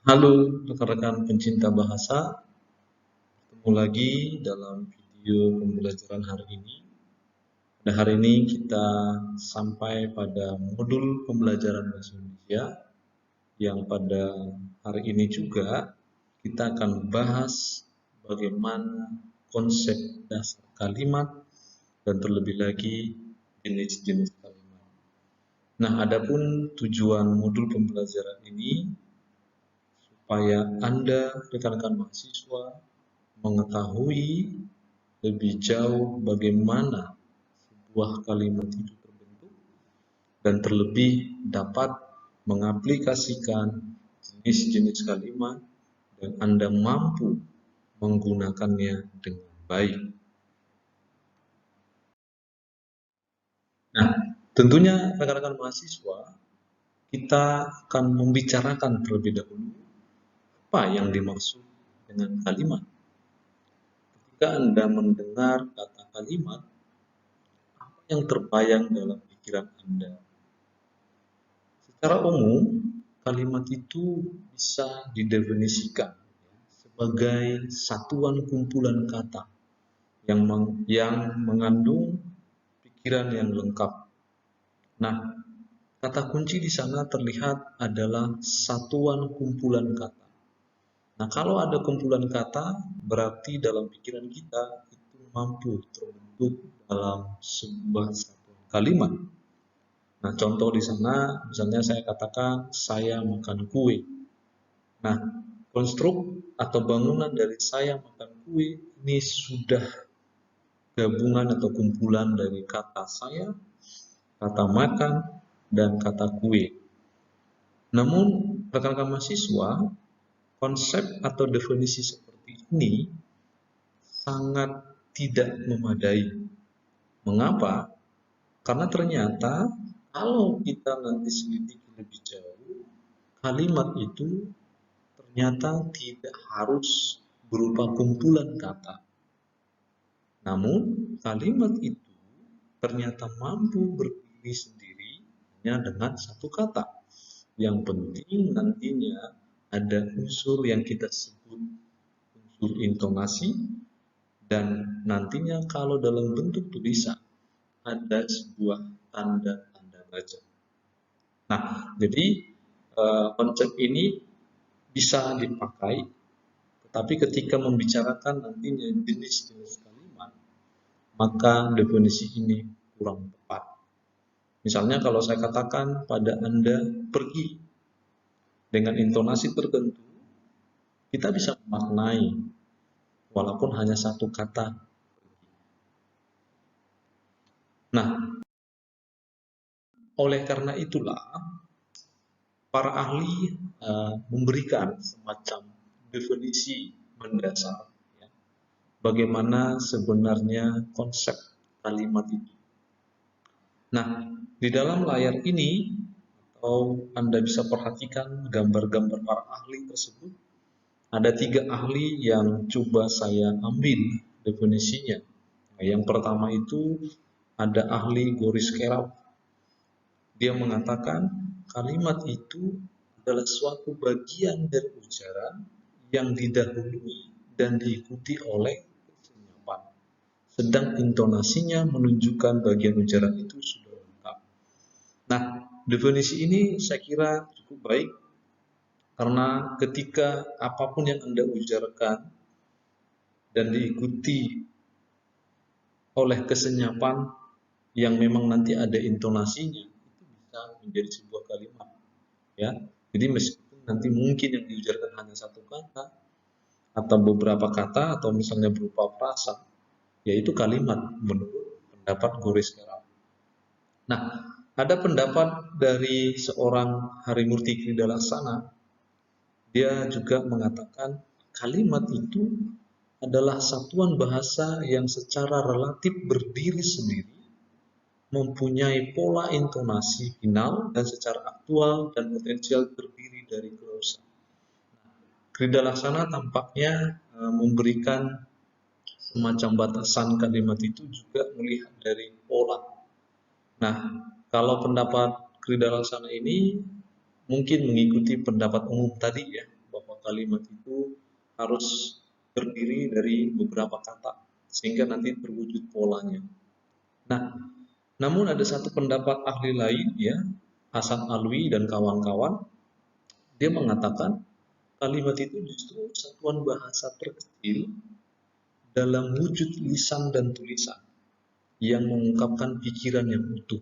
Halo rekan-rekan pencinta bahasa, ketemu lagi dalam video pembelajaran hari ini. Pada hari ini kita sampai pada modul pembelajaran bahasa Indonesia yang pada hari ini juga kita akan bahas bagaimana konsep dasar kalimat dan terlebih lagi jenis-jenis kalimat. Nah, adapun tujuan modul pembelajaran ini supaya Anda, rekan-rekan mahasiswa, mengetahui lebih jauh bagaimana sebuah kalimat itu terbentuk dan terlebih dapat mengaplikasikan jenis-jenis kalimat dan Anda mampu menggunakannya dengan baik. Nah, tentunya rekan-rekan mahasiswa, kita akan membicarakan terlebih dahulu apa yang dimaksud dengan kalimat. Ketika Anda mendengar kata kalimat, apa yang terbayang dalam pikiran Anda? Secara umum, kalimat itu bisa didefinisikan sebagai satuan kumpulan kata yang mengandung pikiran yang lengkap. Nah, kata kunci di sana terlihat adalah satuan kumpulan kata. Nah, kalau ada kumpulan kata, berarti dalam pikiran kita itu mampu terbentuk dalam sebuah satuan kalimat. Nah, contoh di sana, misalnya saya katakan, saya makan kue. Nah, konstruk atau bangunan dari saya makan kue ini sudah gabungan atau kumpulan dari kata saya, kata makan, dan kata kue. Namun, rekan-rekan mahasiswa, konsep atau definisi seperti ini sangat tidak memadai. Mengapa? Karena ternyata kalau kita nanti selidiki lebih jauh, kalimat itu ternyata tidak harus berupa kumpulan kata. Namun, kalimat itu ternyata mampu berdiri sendiri hanya dengan satu kata. Yang penting nantinya ada unsur yang kita sebut unsur intonasi, dan nantinya kalau dalam bentuk tulisan ada sebuah tanda-tanda baca. Nah, jadi konsep ini bisa dipakai, tetapi ketika membicarakan nantinya jenis-jenis kalimat, maka definisi ini kurang tepat. Misalnya kalau saya katakan pada Anda pergi dengan intonasi tertentu, kita bisa memaknai walaupun hanya satu kata. Nah, oleh karena itulah para ahli memberikan semacam definisi mendasar ya, bagaimana sebenarnya konsep kalimat itu. Nah, di dalam layar ini atau Anda bisa perhatikan gambar-gambar para ahli tersebut, ada 3 ahli yang coba saya ambil definisinya. Nah, yang pertama itu ada ahli Goris Kerap. Dia mengatakan kalimat itu adalah suatu bagian dari ujaran yang didahului dan diikuti oleh senyapan, sedang intonasinya menunjukkan bagian ujaran itu sudah lengkap. Nah, definisi ini saya kira cukup baik karena ketika apapun yang Anda ujarkan dan diikuti oleh kesenyapan yang memang nanti ada intonasinya, itu bisa menjadi sebuah kalimat. Ya, jadi meskipun nanti mungkin yang diujarkan hanya satu kata atau beberapa kata atau misalnya berupa frasa, yaitu kalimat menurut pendapat Goris Kerap. Nah, ada pendapat dari seorang Harimurti Kridalaksana. Dia juga mengatakan kalimat itu adalah satuan bahasa yang secara relatif berdiri sendiri, mempunyai pola intonasi final dan secara aktual dan potensial terdiri dari klausa. Kridalaksana tampaknya memberikan semacam batasan kalimat itu juga melihat dari pola. Nah, kalau pendapat Kridalaksana ini mungkin mengikuti pendapat umum tadi ya, kalimat itu harus terdiri dari beberapa kata sehingga nanti terwujud polanya. Nah, namun ada satu pendapat ahli lain ya, Hasan Alwi dan kawan-kawan, dia mengatakan kalimat itu justru satuan bahasa terkecil dalam wujud lisan dan tulisan yang mengungkapkan pikiran yang utuh.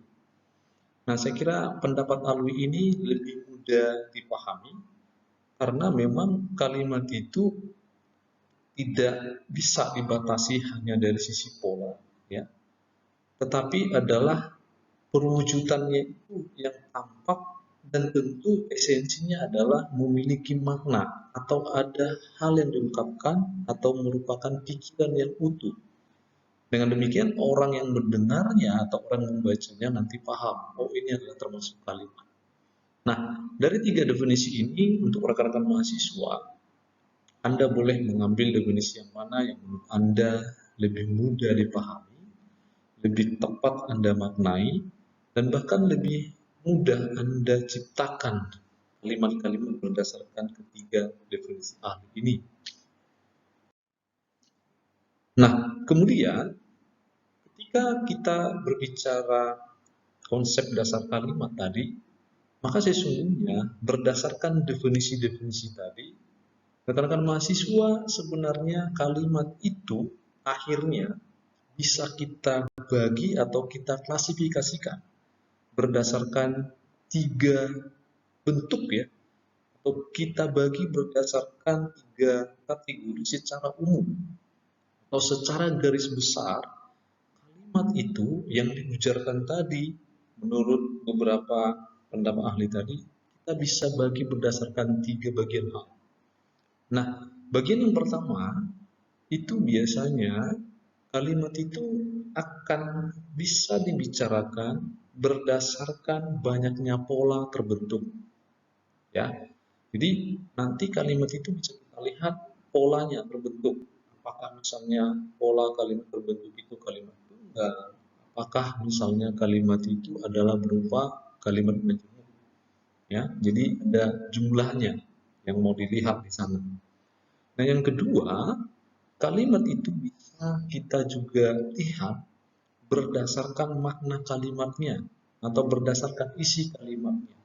Nah, saya kira pendapat Alwi ini lebih mudah dipahami karena memang kalimat itu tidak bisa dibatasi hanya dari sisi pola, ya, tetapi adalah perwujudannya itu yang tampak dan tentu esensinya adalah memiliki makna atau ada hal yang diungkapkan atau merupakan pikiran yang utuh. Dengan demikian orang yang mendengarnya atau orang yang membacanya nanti paham, oh ini adalah termasuk kalimat. Nah, dari tiga definisi ini untuk rekan-rekan mahasiswa, Anda boleh mengambil definisi yang mana yang menurut Anda lebih mudah dipahami, lebih tepat Anda maknai, dan bahkan lebih mudah Anda ciptakan kalimat-kalimat berdasarkan ketiga definisi ahli ini. Nah, kemudian ketika kita berbicara konsep dasar kalimat tadi, maka sesungguhnya berdasarkan definisi-definisi tadi, rekan-rekan mahasiswa sebenarnya kalimat itu akhirnya bisa kita bagi atau kita klasifikasikan berdasarkan tiga bentuk ya, atau kita bagi berdasarkan tiga kategori secara umum atau secara garis besar. Kalimat itu yang diujarkan tadi menurut beberapa pendapat ahli tadi kita bisa bagi berdasarkan tiga bagian hal. Nah, bagian yang pertama itu biasanya kalimat itu akan bisa dibicarakan berdasarkan banyaknya pola terbentuk. Ya, jadi nanti kalimat itu bisa kita lihat polanya terbentuk. Apakah misalnya pola kalimat terbentuk itu kalimat tunggal? Apakah misalnya kalimat itu adalah berupa kalimat majemuk? Ya, jadi ada jumlahnya yang mau dilihat di sana. Nah, yang kedua, kalimat itu bisa kita juga lihat berdasarkan makna kalimatnya atau berdasarkan isi kalimatnya.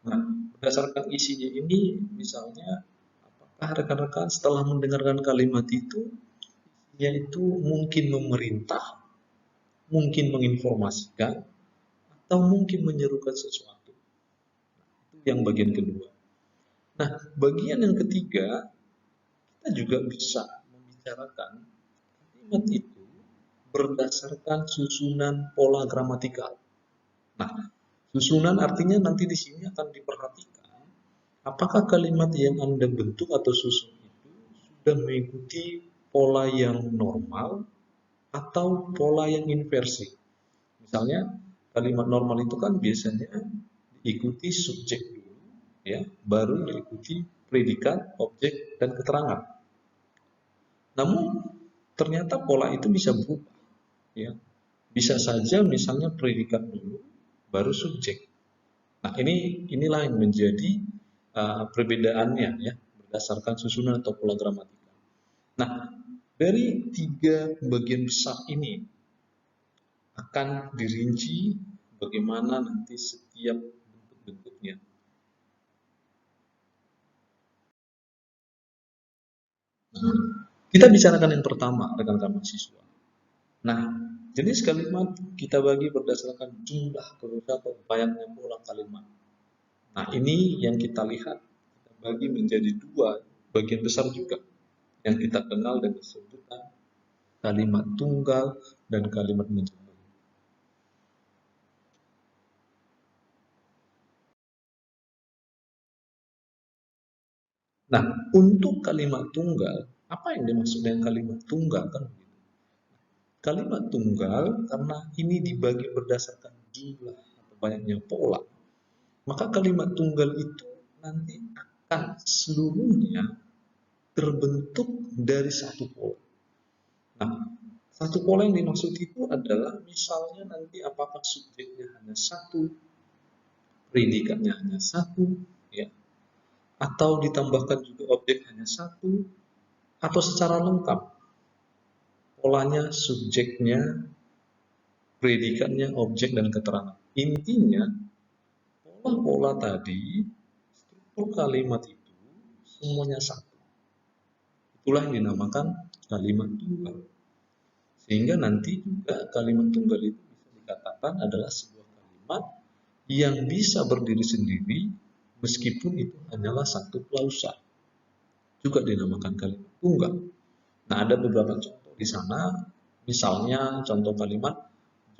Nah, berdasarkan isinya ini, misalnya, apakah rekan-rekan setelah mendengarkan kalimat itu, yaitu mungkin memerintah, mungkin menginformasikan, atau mungkin menyerukan sesuatu. Itu yang bagian kedua. Nah, bagian yang ketiga, kita juga bisa membicarakan kalimat itu berdasarkan susunan pola gramatikal. Nah, susunan artinya nanti di sini akan diperhatikan apakah kalimat yang Anda bentuk atau susun itu sudah mengikuti pola yang normal atau pola yang inversi. Misalnya kalimat normal itu kan biasanya diikuti subjek dulu, ya, baru diikuti predikat, objek, dan keterangan. Namun ternyata pola itu bisa berubah, ya. Bisa saja misalnya predikat dulu, baru subjek. Nah, inilah yang menjadi perbedaannya ya berdasarkan susunan atau pola gramatikal. Nah, dari tiga bagian besar ini akan dirinci bagaimana nanti setiap bentuk-bentuknya. Nah, kita bicarakan yang pertama, rekan-rekan mahasiswa. Nah, jenis kalimat kita bagi berdasarkan jumlah kata atau banyaknya pola kalimat. Nah, ini yang kita lihat, kita bagi menjadi dua bagian besar juga, yang kita kenal dengan sebutan kalimat tunggal dan kalimat menjemur. Nah, untuk kalimat tunggal, apa yang dimaksud dengan kalimat tunggal kan? Kalimat tunggal karena ini dibagi berdasarkan jumlah atau banyaknya pola, maka kalimat tunggal itu nanti akan seluruhnya terbentuk dari satu pola. Nah, satu pola yang dimaksud itu adalah misalnya nanti apakah subjeknya hanya satu, predikatnya hanya satu, ya, atau ditambahkan juga objek hanya satu, atau secara lengkap. Polanya, subjeknya, predikatnya, objek, dan keterangan. Intinya, pola-pola tadi, struktur kalimat itu semuanya satu. Itulah yang dinamakan kalimat tunggal. Sehingga nanti juga kalimat tunggal itu bisa dikatakan adalah sebuah kalimat yang bisa berdiri sendiri meskipun itu hanyalah satu klausa. Juga dinamakan kalimat tunggal. Nah, ada beberapa contoh di sana. Misalnya contoh kalimat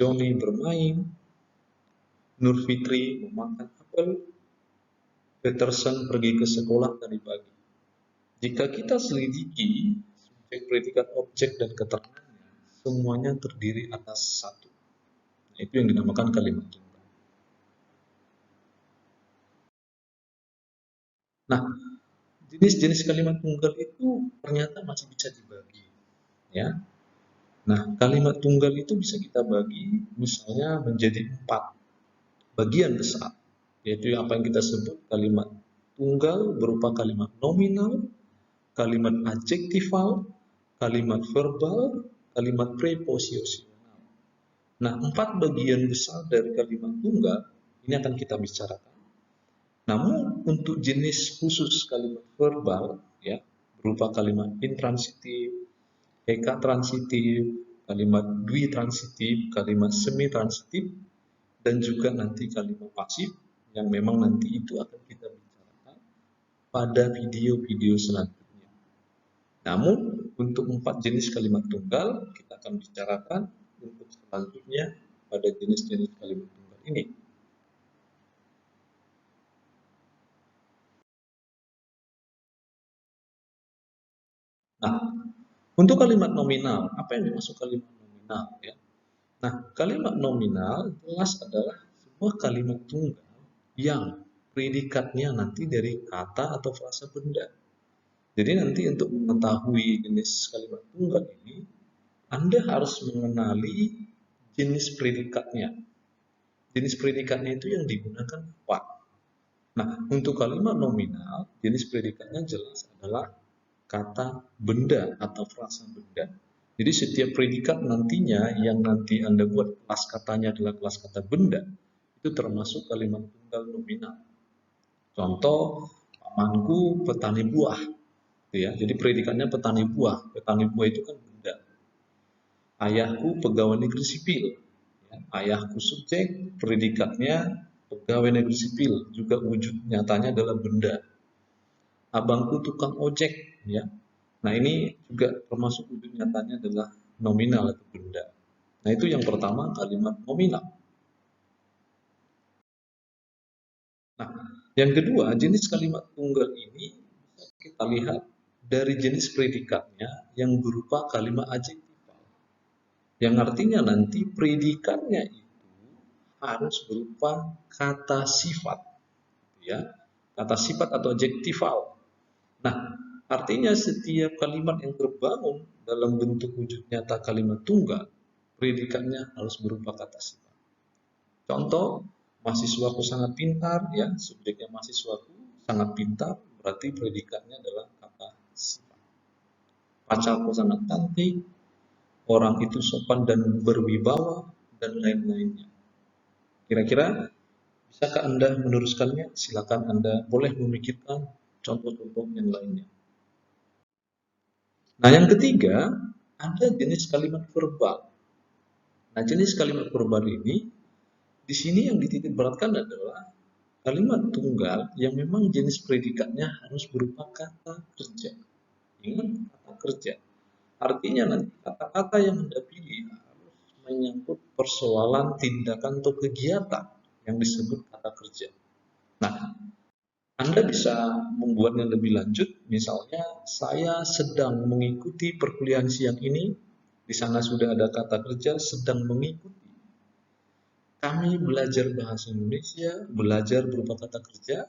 Joni bermain, Nur Fitri memakan apel, Peterson pergi ke sekolah tadi pagi. Jika kita selidiki subjek, predikat, objek, dan keterangannya, semuanya terdiri atas satu. Nah, itu yang dinamakan kalimat tunggal. Nah, jenis-jenis kalimat tunggal itu ternyata masih bisa dibagi, ya. Nah, kalimat tunggal itu bisa kita bagi misalnya menjadi 4 bagian besar, yaitu apa yang kita sebut kalimat tunggal berupa kalimat nominal, kalimat adjektifal, kalimat verbal, kalimat preposisional. Nah, 4 bagian besar dari kalimat tunggal ini akan kita bicarakan. Namun untuk jenis khusus kalimat verbal, ya, berupa kalimat intransitif, ekatransitif, kalimat dwitransitif, kalimat semi-transitif, dan juga nanti kalimat pasif yang memang nanti itu akan kita bicarakan pada video-video selanjutnya. Namun untuk 4 jenis kalimat tunggal kita akan bicarakan untuk selanjutnya pada jenis-jenis kalimat tunggal ini. Nah, untuk kalimat nominal, apa yang dimaksud kalimat nominal, ya? Nah, kalimat nominal jelas adalah sebuah kalimat tunggal yang predikatnya nanti dari kata atau frasa benda. Jadi nanti untuk mengetahui jenis kalimat tunggal ini, Anda harus mengenali jenis predikatnya. Jenis predikatnya itu yang digunakan apa? Nah, untuk kalimat nominal, jenis predikatnya jelas adalah kata benda atau frasa benda. Jadi setiap predikat nantinya yang nanti Anda buat kelas katanya adalah kelas kata benda, itu termasuk kalimat tunggal nominal. Contoh, pamanku petani buah. Ya, jadi predikatnya petani buah. Petani buah itu kan benda. Ayahku pegawai negeri sipil. Ya, ayahku subjek, predikatnya pegawai negeri sipil. Juga wujud nyatanya adalah benda. Abangku tukang ojek. Ya, nah ini juga termasuk wujud nyatanya adalah nominal atau benda. Nah itu yang pertama kalimat nominal. Nah yang kedua jenis kalimat tunggal ini bisa kita lihat dari jenis predikatnya yang berupa kalimat adjektifal. Yang artinya nanti predikatnya itu harus berupa kata sifat, ya, kata sifat atau adjektifal. Nah, artinya setiap kalimat yang terbangun dalam bentuk wujud nyata kalimat tunggal, predikatnya harus berupa kata sifat. Contoh, mahasiswaku sangat pintar, ya, subjeknya mahasiswaku sangat pintar, berarti predikatnya adalah kata sifat. Pacarku sangat cantik, orang itu sopan dan berwibawa, dan lain-lainnya. Kira-kira bisakah Anda meneruskannya? Silakan Anda boleh memikirkan contoh-contoh yang lainnya. Nah, yang ketiga, ada jenis kalimat verbal. Nah, jenis kalimat verbal ini, di sini yang dititik beratkan adalah kalimat tunggal yang memang jenis predikatnya harus berupa kata kerja. Ingat, kata kerja. Artinya nanti kata-kata yang Anda pilih harus menyangkut persoalan tindakan atau kegiatan yang disebut kata kerja. Nah, Anda bisa membuatnya lebih lanjut, misalnya saya sedang mengikuti perkuliahan siang ini, di sana sudah ada kata kerja sedang mengikuti. Kami belajar bahasa Indonesia, belajar berupa kata kerja,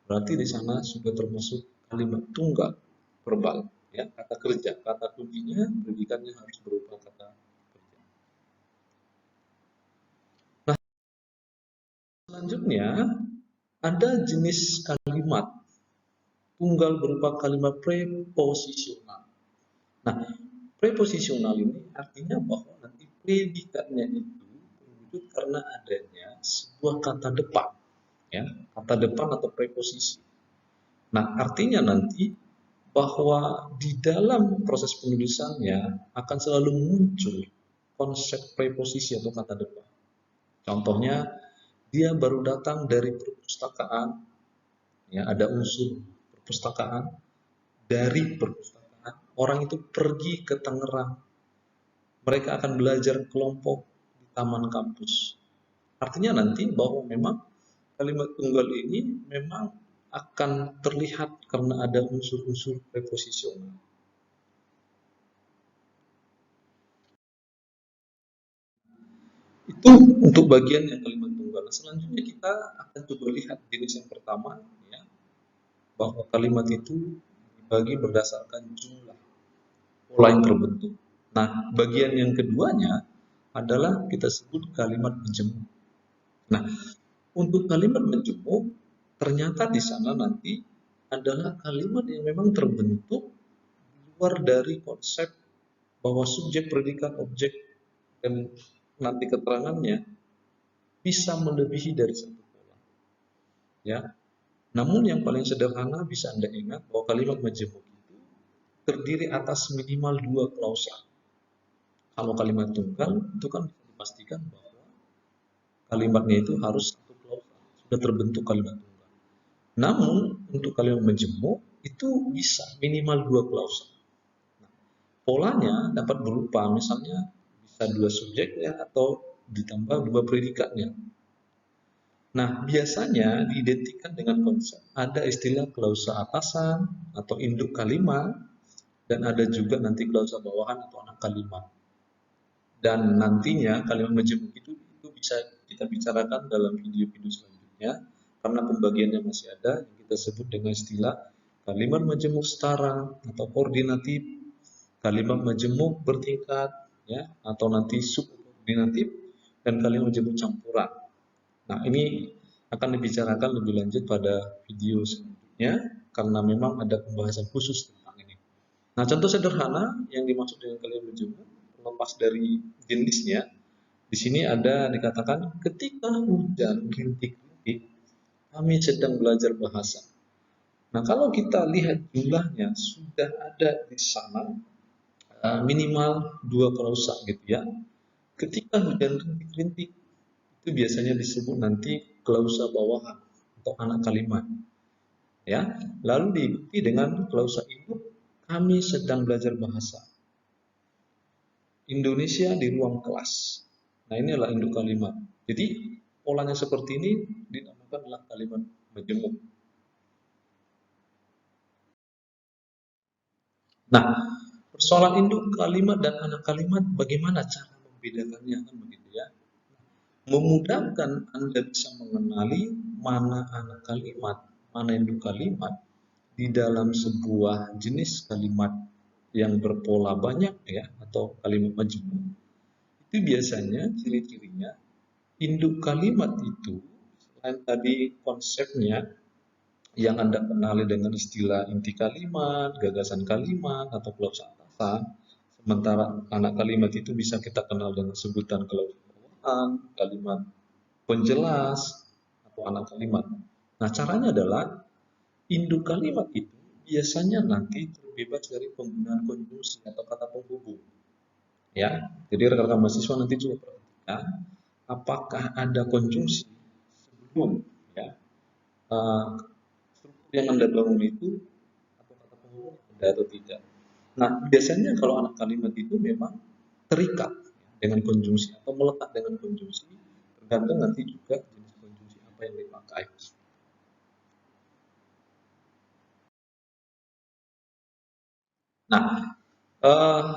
berarti di sana sudah termasuk kalimat tunggal verbal, ya, kata kerja, kata kuncinya, predikannya harus berupa kata kerja. Nah, selanjutnya ada jenis kalimat tunggal berupa kalimat preposisional. Nah, preposisional ini artinya bahwa nanti predikatnya itu terwujud karena adanya sebuah kata depan, ya, kata depan atau preposisi. Nah, artinya nanti bahwa di dalam proses penulisannya akan selalu muncul konsep preposisi atau kata depan. Contohnya, dia baru datang dari perpustakaan, ya, ada unsur perpustakaan. Dari perpustakaan, orang itu pergi ke Tangerang. Mereka akan belajar kelompok di taman kampus. Artinya nanti bahwa memang kalimat tunggal ini memang akan terlihat karena ada unsur-unsur preposisional. Itu untuk bagian yang kalimat tunggal. Selanjutnya kita akan coba lihat jenis yang pertama, ya, bahwa kalimat itu dibagi berdasarkan jumlah pola yang terbentuk. Nah, bagian yang keduanya adalah kita sebut kalimat menjemuk. Nah, untuk kalimat menjemuk, ternyata di sana nanti adalah kalimat yang memang terbentuk luar dari konsep bahwa subjek, predikat, objek, dan nanti keterangannya bisa melebihi dari satu pola. Ya, namun yang paling sederhana bisa Anda ingat bahwa kalimat menjemuk itu terdiri atas minimal dua klausa. Kalau kalimat tunggal itu kan bisa dipastikan bahwa kalimatnya itu harus satu klausa, sudah terbentuk kalimat tunggal. Namun untuk kalimat menjemuk itu bisa minimal dua klausa. Nah, polanya dapat berupa misalnya bisa dua subjeknya atau ditambah dua predikatnya. Nah, biasanya diidentikan dengan konsep ada istilah klausa atasan atau induk kalimat, dan ada juga nanti klausa bawahan atau anak kalimat. Dan nantinya kalimat menjemuk itu bisa kita bicarakan dalam video-video selanjutnya, karena pembagiannya masih ada yang kita sebut dengan istilah kalimat menjemuk setara atau koordinatif, kalimat menjemuk bertingkat, ya, atau nanti subordinatif, dan kalimat menjemuk campuran. Nah, ini akan dibicarakan lebih lanjut pada video selanjutnya karena memang ada pembahasan khusus tentang ini. Nah, contoh sederhana yang dimaksud dengan kalimat menjemuk lepas dari jenisnya, di sini ada dikatakan ketika hujan rintik-rintik kami sedang belajar bahasa. Nah, kalau kita lihat jumlahnya sudah ada di sana minimal dua klausa gitu ya. Ketika hujan rintik-rintik itu biasanya disebut nanti klausa bawahan atau anak kalimat, ya. Lalu diikuti dengan klausa induk kami sedang belajar bahasa. Indonesia di ruang kelas. Nah, ini adalah induk kalimat. Jadi polanya seperti ini dinamakan adalah kalimat menjemuk. Nah, persoalan induk kalimat dan anak kalimat bagaimana cara membedakannya kan begitu ya. Memudahkan Anda bisa mengenali mana anak kalimat, mana induk kalimat di dalam sebuah jenis kalimat yang berpola banyak ya atau kalimat menjemuk. Itu biasanya ciri-cirinya induk kalimat itu selain tadi konsepnya yang Anda kenali dengan istilah inti kalimat, gagasan kalimat, atau klausa atasan, sementara anak kalimat itu bisa kita kenal dengan sebutan klausa bawahan, kalimat penjelas, atau anak kalimat. Nah, caranya adalah induk kalimat itu biasanya nanti terbebas dari penggunaan konjungsi atau kata penghubung. Ya, jadi rekan-rekan mahasiswa nanti juga perhatikan apakah ada konjungsi sebelum ya struktur yang Anda bangun itu atau kata penghubung ada atau tidak. Nah, biasanya kalau anak kalimat itu memang terikat dengan konjungsi atau melekat dengan konjungsi, tergantung nanti juga jenis konjungsi apa yang dipakai. Nah,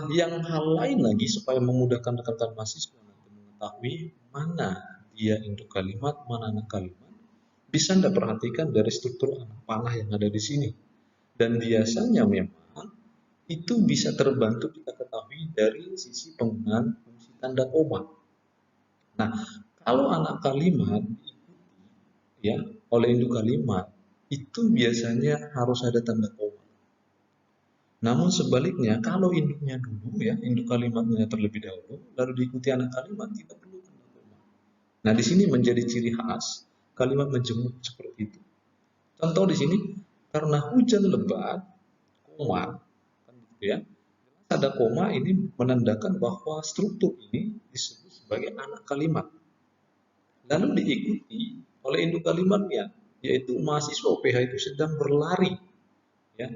yang hal lain lagi supaya memudahkan rekan-rekan mahasiswa nanti mengetahui mana dia induk kalimat, mana anak kalimat, bisa Anda perhatikan dari struktur anak panah yang ada di sini. Dan biasanya memang itu bisa terbantu kita ketahui dari sisi penggunaan fungsi tanda koma. Nah, kalau anak kalimat diikuti ya oleh induk kalimat, itu biasanya harus ada tanda koma. Namun sebaliknya, kalau induknya dulu ya, induk kalimatnya terlebih dahulu, lalu diikuti anak kalimat, tidak perlu tanda koma. Nah, di sini menjadi ciri khas kalimat majemuk seperti itu. Contoh di sini, karena hujan lebat, koma, kan gitu ya. Ada koma ini menandakan bahwa struktur ini disebut sebagai anak kalimat. Lalu diikuti oleh induk kalimatnya, yaitu mahasiswa UPH itu sedang berlari, ya,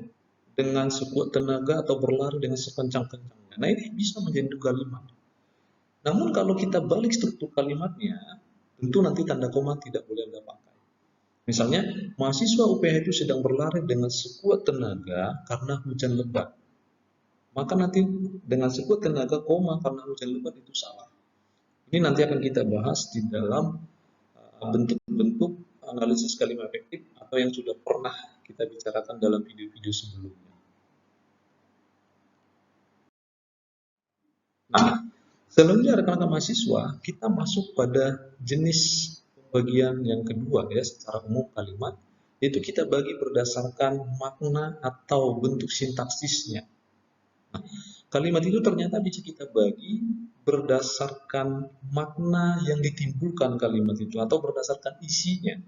dengan sekuat tenaga atau berlari dengan sekencang-kencangnya. Nah, ini bisa menjadi induk kalimat. Namun kalau kita balik struktur kalimatnya, tentu nanti tanda koma tidak boleh Anda pakai. Misalnya, mahasiswa UPH itu sedang berlari dengan sekuat tenaga karena hujan lebat. Maka nanti dengan sekuat tenaga koma karena hujan lebat itu salah. Ini nanti akan kita bahas di dalam bentuk-bentuk analisis kalimat efektif atau yang sudah pernah kita bicarakan dalam video-video sebelumnya. Nah, selanjutnya rekan-rekan mahasiswa, kita masuk pada jenis pembagian yang kedua ya, secara umum kalimat, yaitu kita bagi berdasarkan makna atau bentuk sintaksisnya. Nah, kalimat itu ternyata bisa kita bagi berdasarkan makna yang ditimbulkan kalimat itu atau berdasarkan isinya.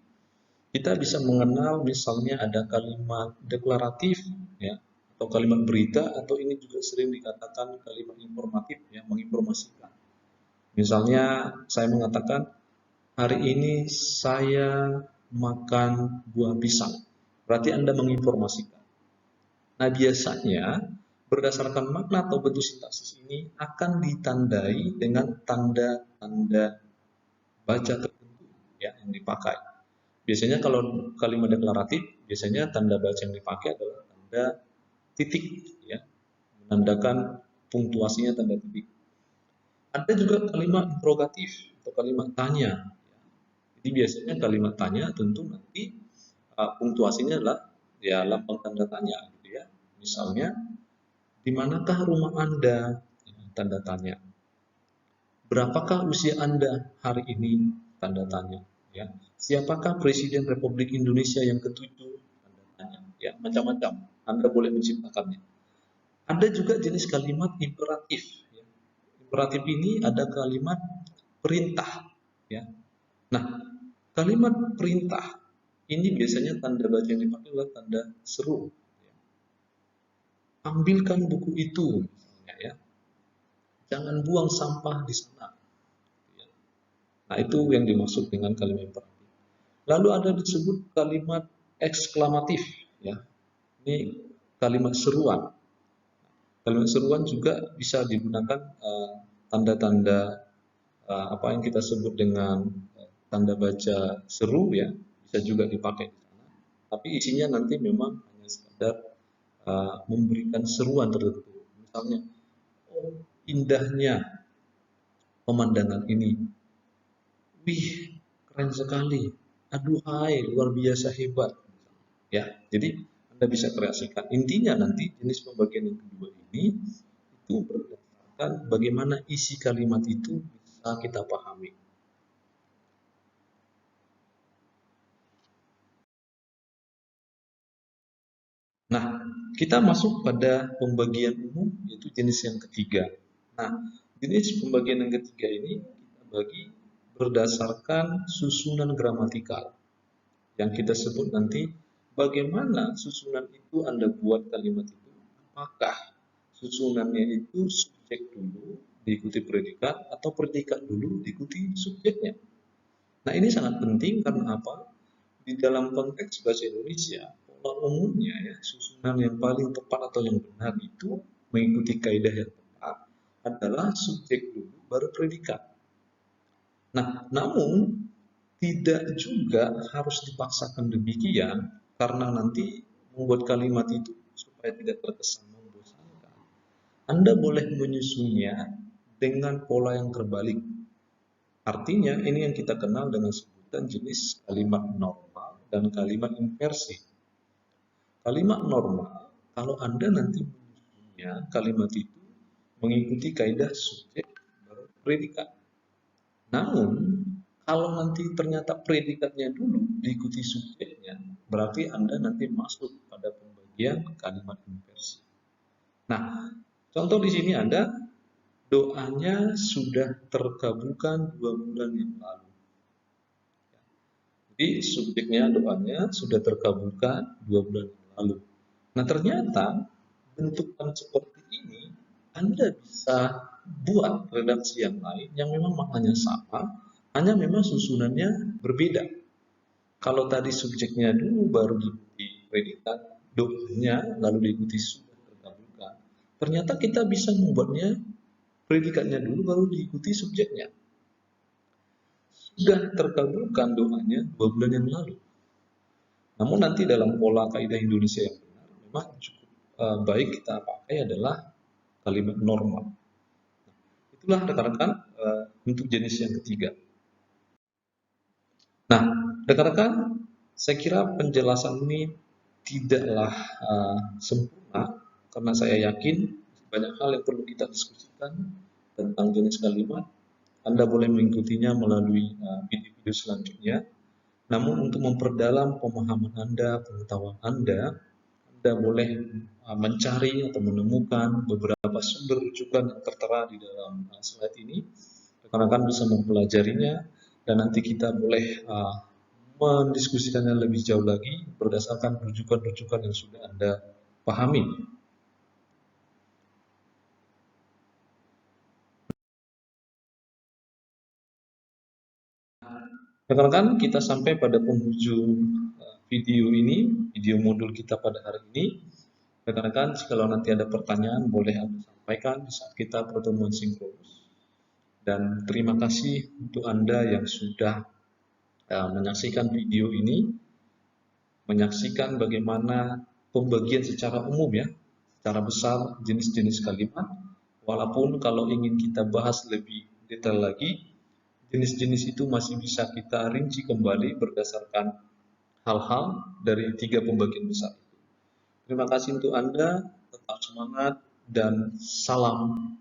Kita bisa mengenal misalnya ada kalimat deklaratif ya, atau kalimat berita, atau ini juga sering dikatakan kalimat informatif ya, menginformasikan. Misalnya saya mengatakan hari ini saya makan buah pisang. Berarti Anda menginformasikan. Nah, biasanya berdasarkan makna atau bentuk sintaksis ini akan ditandai dengan tanda-tanda baca tertentu ya yang dipakai. Biasanya kalau kalimat deklaratif, biasanya tanda baca yang dipakai adalah tanda titik ya, menandakan punktuasinya tanda titik. Ada juga kalimat interrogatif atau kalimat tanya. Jadi biasanya kalimat tanya tentu nanti punktuasinya adalah ya lambang tanda tanya gitu ya. Misalnya, di manakah rumah Anda? Tanda tanya. Berapakah usia Anda hari ini? Tanda tanya. Ya. Siapakah Presiden Republik Indonesia yang ketujuh? Tanda tanya. Ya, macam-macam. Anda boleh menciptakannya. Ada juga jenis kalimat imperatif. Ya. Imperatif ini ada kalimat perintah. Ya. Nah, kalimat perintah ini biasanya tanda baca yang dipakai adalah tanda seru. Ya. Ambilkan buku itu, misalnya ya. Jangan buang sampah di sana. Ya. Nah, itu yang dimaksud dengan kalimat imperatif. Lalu ada disebut kalimat eksklamatif, ya. Ini kalimat seruan. Kalimat seruan juga bisa digunakan tanda-tanda apa yang kita sebut dengan tanda baca seru ya, bisa juga dipakai di sana. Tapi isinya nanti memang hanya sekedar memberikan seruan tertentu. Misalnya, oh indahnya pemandangan ini, wih keren sekali, aduhai luar biasa hebat. Ya, jadi Anda bisa kreasikan. Intinya nanti jenis pembagian yang kedua ini itu berdasarkan bagaimana isi kalimat itu bisa kita pahami. Nah, kita masuk pada pembagian umum yaitu jenis yang ketiga. Nah, jenis pembagian yang ketiga ini kita bagi berdasarkan susunan gramatikal yang kita sebut nanti bagaimana susunan itu Anda buat kalimat itu. Apakah susunannya itu subjek dulu diikuti predikat atau predikat dulu diikuti subjeknya. Nah, ini sangat penting karena apa? Di dalam konteks bahasa Indonesia, pola umumnya ya, susunan yang paling tepat atau yang benar itu mengikuti kaidah yang tepat adalah subjek dulu baru predikat. Nah, namun tidak juga harus dipaksakan demikian karena nanti membuat kalimat itu supaya tidak terkesan membosankan. Anda boleh menyusunnya dengan pola yang terbalik. Artinya ini yang kita kenal dengan sebutan jenis kalimat normal dan kalimat inversi. Kalimat normal, kalau Anda nanti menyusunnya kalimat itu mengikuti kaidah subjek baru predikat. Namun, kalau nanti ternyata predikatnya dulu diikuti subjeknya, berarti Anda nanti masuk pada pembagian kalimat inversi. Nah, contoh di sini ada doanya sudah terkabulkan 2 bulan yang lalu. Jadi subjeknya doanya sudah terkabulkan 2 bulan yang lalu. Nah, ternyata bentukan seperti ini Anda bisa buat redaksi yang lain yang memang maknanya sama, hanya memang susunannya berbeda. Kalau tadi subjeknya dulu baru diikuti predikat, doanya lalu diikuti sudah terkabulkan. Ternyata kita bisa membuatnya predikatnya dulu baru diikuti subjeknya. Sudah terkabulkan doanya 2 bulan yang lalu. Namun nanti dalam pola kaidah Indonesia yang benar, memang cukup baik kita pakai adalah kalimat normal. Itulah rekan-rekan untuk jenis yang ketiga. Nah, rekan-rekan, saya kira penjelasan ini tidaklah sempurna karena saya yakin banyak hal yang perlu kita diskusikan tentang jenis kalimat. Anda boleh mengikutinya melalui video-video selanjutnya. Namun untuk memperdalam pemahaman Anda, pengetahuan Anda boleh mencari atau menemukan beberapa sumber rujukan yang tertera di dalam slide ini. Rekan-rekan bisa mempelajarinya dan nanti kita boleh mendiskusikannya lebih jauh lagi berdasarkan rujukan-rujukan yang sudah Anda pahami. Rekan-rekan, kita sampai pada penghujung video ini, video modul kita pada hari ini. Rekan-rekan, kalau nanti ada pertanyaan boleh Anda sampaikan di saat kita pertemuan sinkronus. Dan terima kasih untuk Anda yang sudah menyaksikan video ini, menyaksikan bagaimana pembagian secara umum ya, secara besar jenis-jenis kalimat. Walaupun kalau ingin kita bahas lebih detail lagi, jenis-jenis itu masih bisa kita rinci kembali berdasarkan hal-hal dari 3 pembagian besar. Terima kasih untuk Anda, tetap semangat dan salam